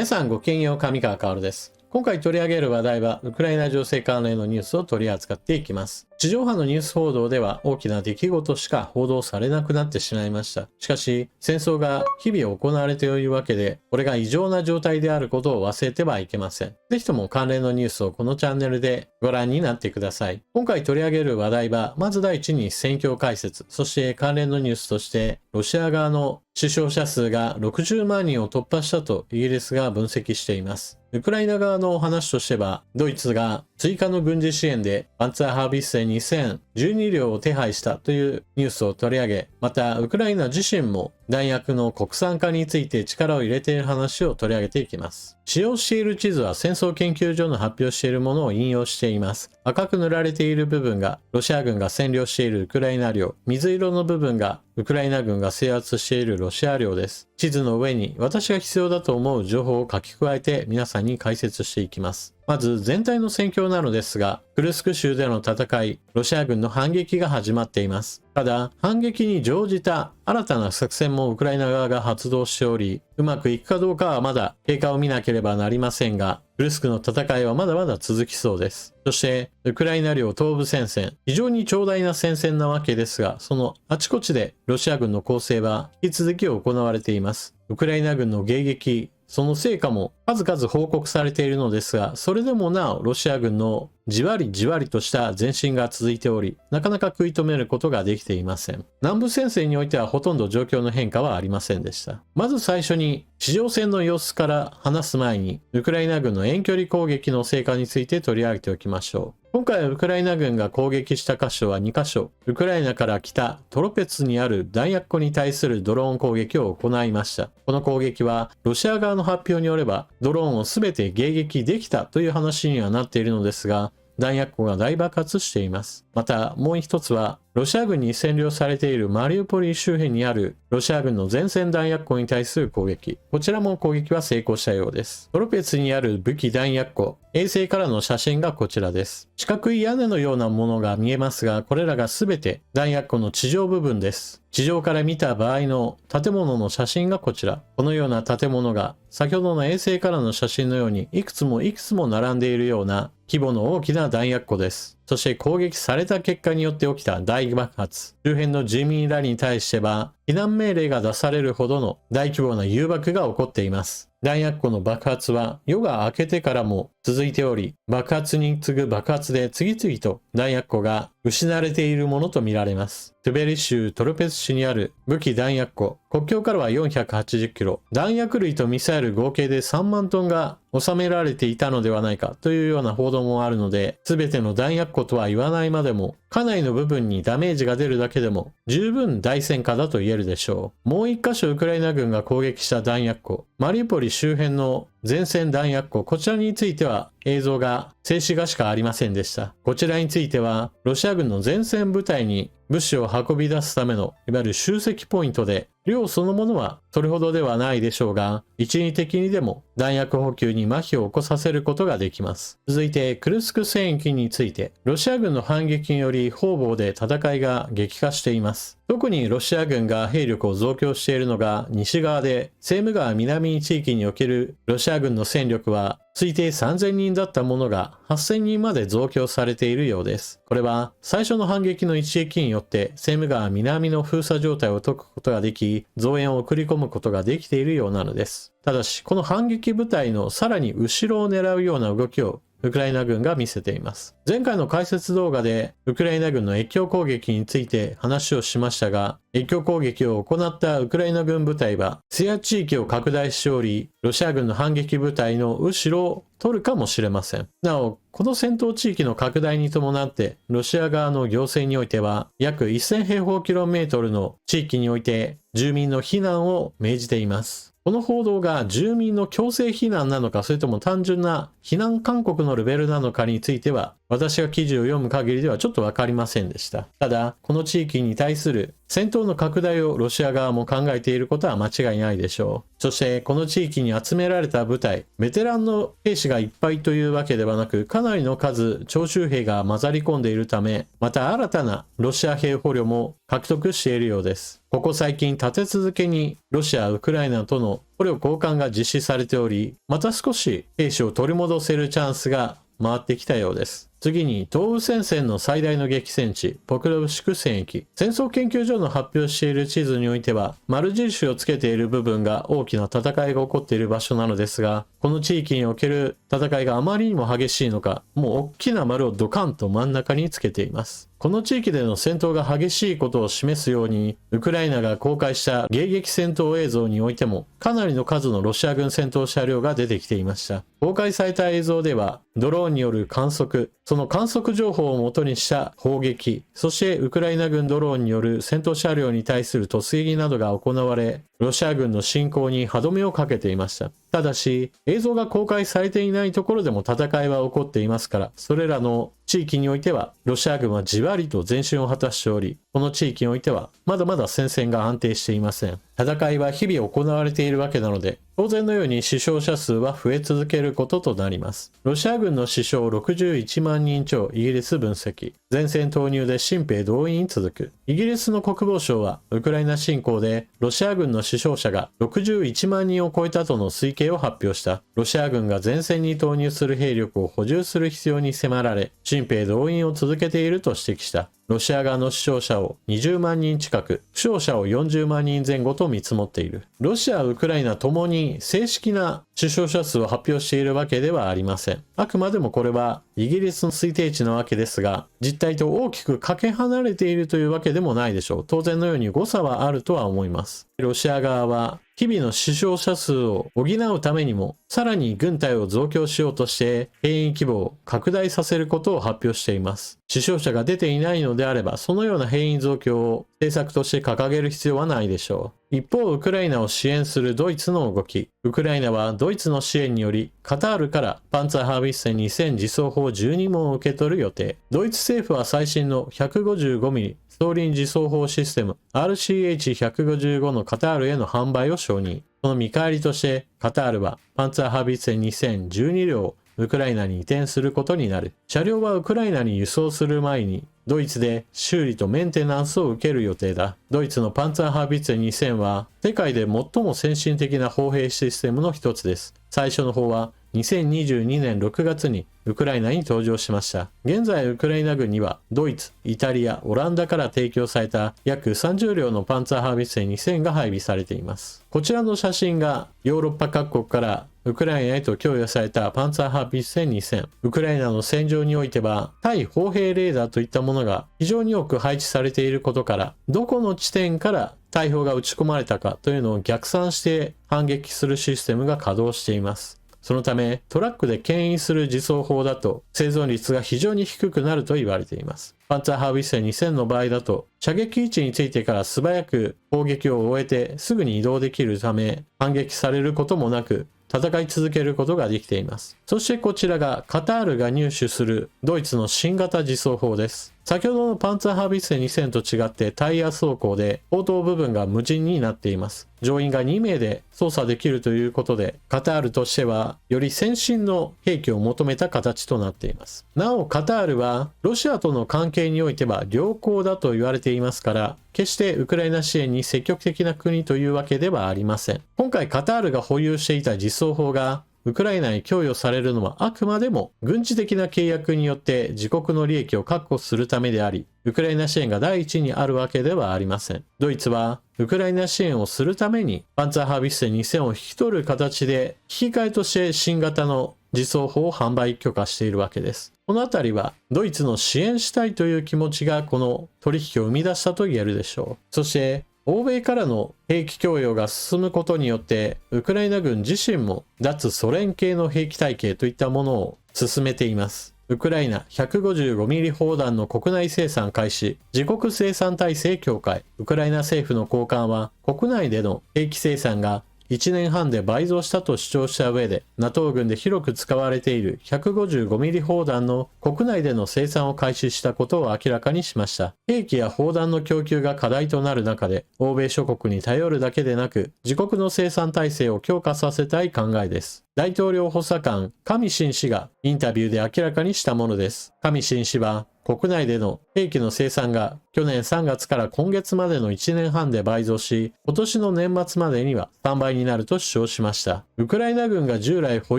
皆さんごきげんよう、上川薫です。今回取り上げる話題は、ウクライナ情勢関連のニュースを取り扱っていきます。地上波のニュース報道では大きな出来事しか報道されなくなってしまいました。しかし、戦争が日々行われているわけで、これが異常な状態であることを忘れてはいけません。ぜひとも関連のニュースをこのチャンネルでご覧になってください。今回取り上げる話題は、まず第一に戦況解説、そして関連のニュースとして、ロシア側の死傷者数が60万人を突破したとイギリスが分析しています。ウクライナ側の話としては、ドイツが追加の軍事支援でパンツァーハービッセ2012両を手配したというニュースを取り上げ、またウクライナ自身も弾薬の国産化について力を入れている話を取り上げていきます。使用している地図は戦争研究所の発表しているものを引用しています。赤く塗られている部分がロシア軍が占領しているウクライナ領、水色の部分がウクライナ軍が制圧しているロシア領です。地図の上に私が必要だと思う情報を書き加えて皆さんに解説していきます。まず全体の戦況なのですが、クルスク州での戦い、ロシア軍の反撃が始まっています。ただ、反撃に乗じた新たな作戦もウクライナ側が発動しており、うまくいくかどうかはまだ経過を見なければなりませんが、クルスクの戦いはまだまだ続きそうです。そして、ウクライナ領東部戦線、非常に長大な戦線なわけですが、そのあちこちでロシア軍の攻勢は引き続き行われています。ウクライナ軍の迎撃、その成果も数々報告されているのですが、それでもなおロシア軍のじわりじわりとした前進が続いており、なかなか食い止めることができていません。南部戦線においてはほとんど状況の変化はありませんでした。まず最初に地上戦の様子から話す前に、ウクライナ軍の遠距離攻撃の成果について取り上げておきましょう。今回ウクライナ軍が攻撃した箇所は2箇所、ウクライナから北トロペツにある弾薬庫に対するドローン攻撃を行いました。この攻撃はロシア側の発表によればドローンを全て迎撃できたという話にはなっているのですが、弾薬庫が大爆発しています。またもう一つはロシア軍に占領されているマリウポリ周辺にあるロシア軍の前線弾薬庫に対する攻撃。こちらも攻撃は成功したようです。トロペツにある武器弾薬庫、衛星からの写真がこちらです。四角い屋根のようなものが見えますが、これらが全て弾薬庫の地上部分です。地上から見た場合の建物の写真がこちら。このような建物が先ほどの衛星からの写真のようにいくつも並んでいるような規模の大きな弾薬庫です。そして攻撃された結果によって起きた大爆発。周辺の住民らに対しては避難命令が出されるほどの大規模な誘爆が起こっています。弾薬庫の爆発は夜が明けてからも続いており、爆発に次ぐ爆発で次々と弾薬庫が失われているものとみられます。トゥベリ州トロペツ市にある武器弾薬庫、国境からは480キロ、弾薬類とミサイル合計で3万トンが収められていたのではないかというような報道もあるので、全ての弾薬庫とは言わないまでも、かなりの部分にダメージが出るだけでも十分大戦果だと言えるでしょう。もう一箇所ウクライナ軍が攻撃した弾薬庫、マリウポリ周辺の前線弾薬庫、こちらについては映像が静止画しかありませんでした。こちらについてはロシア軍の前線部隊に物資を運び出すためのいわゆる集積ポイントで、量そのものはそれほどではないでしょうが、一時的にでも弾薬補給に麻痺を起こさせることができます。続いてクルスク戦域について、ロシア軍の反撃により方々で戦いが激化しています。特にロシア軍が兵力を増強しているのが西側で、セーム川南地域におけるロシア軍の戦力は推定3000人だったものが8000人まで増強されているようです。これは最初の反撃の一撃によってセーム川南の封鎖状態を解くことができ、増援を送り込むことができているようなのです。ただし、この反撃部隊のさらに後ろを狙うような動きをウクライナ軍が見せています。前回の解説動画でウクライナ軍の越境攻撃について話をしましたが、越境攻撃を行ったウクライナ軍部隊は制圧地域を拡大しており、ロシア軍の反撃部隊の後ろを取るかもしれません。なお、この戦闘地域の拡大に伴ってロシア側の行政においては約1000平方キロメートルの地域において住民の避難を命じています。この報道が住民の強制避難なのか、それとも単純な避難勧告のレベルなのかについては私が記事を読む限りではちょっとわかりませんでした。ただ、この地域に対する戦闘の拡大をロシア側も考えていることは間違いないでしょう。そして、この地域に集められた部隊、ベテランの兵士がいっぱいというわけではなく、かなりの数、徴集兵が混ざり込んでいるため、また新たなロシア兵捕虜も獲得しているようです。ここ最近立て続けにロシア、ウクライナとの捕虜交換が実施されており、また少し兵士を取り戻せるチャンスが回ってきたようです。次に、東部戦線の最大の激戦地、ポクロブシク戦役。戦争研究所の発表している地図においては、丸印をつけている部分が大きな戦いが起こっている場所なのですが、この地域における戦いがあまりにも激しいのか、もう大きな丸をドカンと真ん中につけています。この地域での戦闘が激しいことを示すように、ウクライナが公開した迎撃戦闘映像においても、かなりの数のロシア軍戦闘車両が出てきていました。公開された映像では、ドローンによる観測、その観測情報を元にした砲撃、そしてウクライナ軍ドローンによる戦闘車両に対する突撃などが行われ、ロシア軍の侵攻に歯止めをかけていました。ただし、映像が公開されていないところでも戦いは起こっていますから、それらの地域においては、ロシア軍はじわりと前進を果たしており、この地域においては、まだまだ戦線が安定していません。戦いは日々行われているわけなので、当然のように死傷者数は増え続けることとなります。ロシア軍の死傷61万人超、イギリス分析。前線投入で新兵動員続く。イギリスの国防省は、ウクライナ侵攻でロシア軍の死傷者が61万人を超えたとの推計を発表した。ロシア軍が前線に投入する兵力を補充する必要に迫られ、新兵動員を続けていると指摘した。ロシア側の死傷者を20万人近く、負傷者を40万人前後と見積もっている。ロシア、ウクライナともに正式な死傷者数を発表しているわけではありません。あくまでもこれはイギリスの推定値なわけですが、実態と大きくかけ離れているというわけでもないでしょう。当然のように誤差はあるとは思います。ロシア側は日々の死傷者数を補うためにも、さらに軍隊を増強しようとして、兵員規模を拡大させることを発表しています。死傷者が出ていないのであれば、そのような兵員増強を政策として掲げる必要はないでしょう。一方、ウクライナを支援するドイツの動き。ウクライナはドイツの支援により、カタールからパンツァーハービッセン2000自走砲12門を受け取る予定。ドイツ政府は最新の 155mm装輪自走砲システム RCH155 のカタールへの販売を承認。その見返りとしてカタールはパンツァーハービッセン2012両をウクライナに移転することになる。車両はウクライナに輸送する前にドイツで修理とメンテナンスを受ける予定だ。ドイツのパンツァーハービッセン2000は世界で最も先進的な砲兵システムの一つです。最初の砲は2022年6月にウクライナに登場しました。現在ウクライナ軍にはドイツ、イタリア、オランダから提供された約30両のパンツァーハービッセン2000が配備されています。こちらの写真がヨーロッパ各国からウクライナへと供与されたパンツァーハービッセン2000。ウクライナの戦場においては対砲兵レーダーといったものが非常に多く配置されていることから、どこの地点から大砲が撃ち込まれたかというのを逆算して反撃するシステムが稼働しています。そのためトラックで牽引する自走砲だと生存率が非常に低くなると言われています。パンツァーハービッセン2000の場合だと射撃位置についてから素早く砲撃を終えてすぐに移動できるため反撃されることもなく戦い続けることができています。そしてこちらがカタールが入手するドイツの新型自走砲です。先ほどのパンツァーハービッセン2000と違ってタイヤ走行で砲塔部分が無人になっています。乗員が2名で操作できるということで、カタールとしてはより先進の兵器を求めた形となっています。なおカタールはロシアとの関係においては良好だと言われていますから、決してウクライナ支援に積極的な国というわけではありません。今回カタールが保有していた自走砲がウクライナに供与されるのはあくまでも軍事的な契約によって自国の利益を確保するためであり、ウクライナ支援が第一にあるわけではありません。ドイツはウクライナ支援をするためにパンツァーハービッセン2000を引き取る形で引き換えとして新型の自走砲を販売許可しているわけです。このあたりはドイツの支援したいという気持ちがこの取引を生み出したと言えるでしょう。そして欧米からの兵器供与が進むことによってウクライナ軍自身も脱ソ連系の兵器体系といったものを進めています。ウクライナ 155mm 砲弾の国内生産開始、自国生産体制強化。ウクライナ政府の高官は国内での兵器生産が1年半で倍増したと主張した上で、NATO 軍で広く使われている 155mm 砲弾の国内での生産を開始したことを明らかにしました。兵器や砲弾の供給が課題となる中で、欧米諸国に頼るだけでなく、自国の生産体制を強化させたい考えです。大統領補佐官、上新氏がインタビューで明らかにしたものです。上新氏は、国内での兵器の生産が去年3月から今月までの1年半で倍増し、今年の年末までには3倍になると主張しました。ウクライナ軍が従来保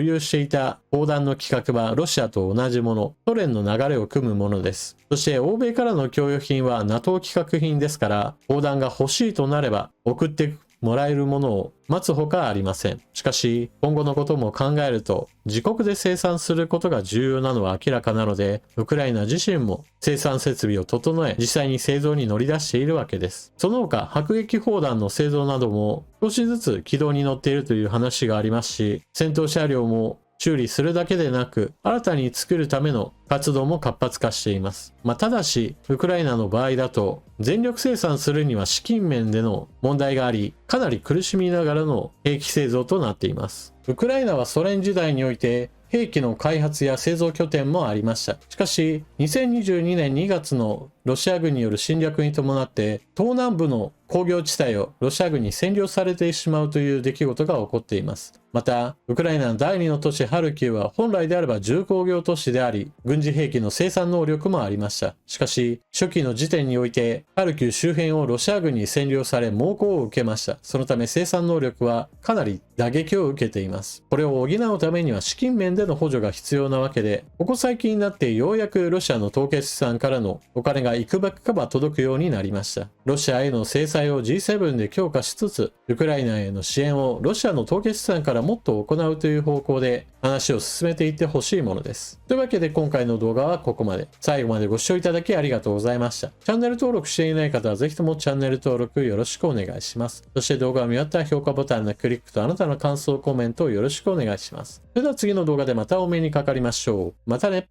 有していた砲弾の規格はロシアと同じもの、ソ連の流れを組むものです。そして欧米からの供与品は NATO 規格品ですから、砲弾が欲しいとなれば送ってもらえるものを待つほかありません。しかし、今後のことも考えると、自国で生産することが重要なのは明らかなので、ウクライナ自身も生産設備を整え、実際に製造に乗り出しているわけです。その他、迫撃砲弾の製造なども少しずつ軌道に乗っているという話がありますし、戦闘車両も修理するだけでなく、新たに作るための活動も活発化しています。ただし、ウクライナの場合だと、全力生産するには資金面での問題があり、かなり苦しみながらの兵器製造となっています。ウクライナはソ連時代において、兵器の開発や製造拠点もありました。しかし、2022年2月のロシア軍による侵略に伴って、東南部の工業地帯をロシア軍に占領されてしまうという出来事が起こっています。また、ウクライナの第2の都市ハルキウは本来であれば重工業都市であり、軍事兵器の生産能力もありました。しかし、初期の時点において、ハルキウ周辺をロシア軍に占領され猛攻を受けました。そのため生産能力はかなり打撃を受けています。これを補うためには資金面での補助が必要なわけで、ここ最近になってようやくロシアの凍結資産からのお金がいくばくか届くようになりました。ロシアへの制裁を G7 で強化しつつ、ウクライナへの支援をロシアの凍結資産からもっと行うという方向で話を進めていってほしいものです。というわけで今回の動画はここまで。最後までご視聴いただきありがとうございました。チャンネル登録していない方はぜひともチャンネル登録よろしくお願いします。そして動画を見終わったら評価ボタンのクリックとあなたの感想コメントをよろしくお願いします。それでは次の動画でまたお目にかかりましょう。またね。